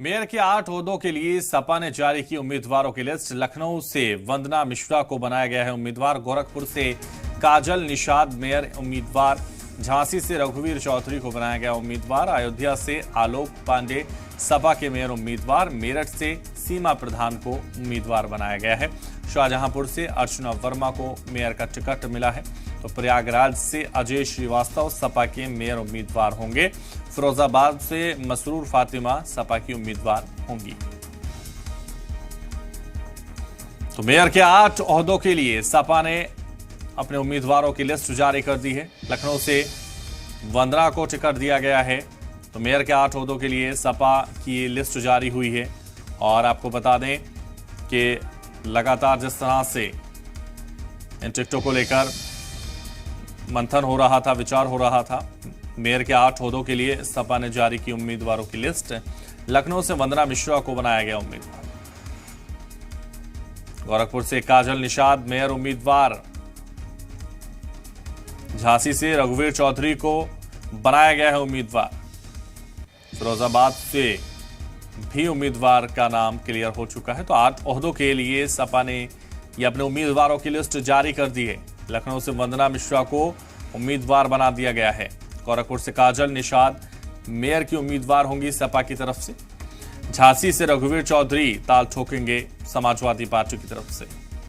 Mayor के 8 ओहदों के लिए सपा ने जारी की उम्मीदवारों की लिस्ट। लखनऊ से वंदना मिश्रा को बनाया गया है उम्मीदवार। गोरखपुर से काजल निषाद मेयर उम्मीदवार। झांसी से रघुवीर चौधरी को बनाया गया उम्मीदवार। अयोध्या से आलोक पांडे सपा के मेयर उम्मीदवार। मेरठ से सीमा प्रधान को उम्मीदवार बनाया गया है। शाहजहांपुर से अर्चना वर्मा को मेयर का टिकट मिला है। तो प्रयागराज से अजय श्रीवास्तव सपा के मेयर उम्मीदवार होंगे। फिरोजाबाद से मसरूर फातिमा सपा की उम्मीदवार होंगी। तो मेयर के 8 ओहदों के लिए सपा ने अपने उम्मीदवारों की लिस्ट जारी कर दी है। लखनऊ से वंदना को टिकट दिया गया है। तो मेयर के 8 ओहदों के लिए सपा की लिस्ट जारी हुई है। और आपको बता दें कि लगातार जिस तरह से इन टिकटों को लेकर मंथन हो रहा था, विचार हो रहा था, मेयर के 8 ओहदों के लिए सपा ने जारी की उम्मीदवारों की लिस्ट। लखनऊ से वंदना मिश्रा को बनाया गया उम्मीदवार। गोरखपुर से काजल निषाद मेयर उम्मीदवार। झांसी से रघुवीर चौधरी को बनाया गया है उम्मीदवार। फिरोजाबाद से भी उम्मीदवार का नाम क्लियर हो चुका है। तो 8 ओहदों के लिए सपा ने ये अपने उम्मीदवारों की लिस्ट जारी कर दी है। लखनऊ से वंदना मिश्रा को उम्मीदवार बना दिया गया है। गोरखपुर से काजल निषाद मेयर की उम्मीदवार होंगी सपा की तरफ से। झांसी से रघुवीर चौधरी ताल ठोकेंगे समाजवादी पार्टी की तरफ से।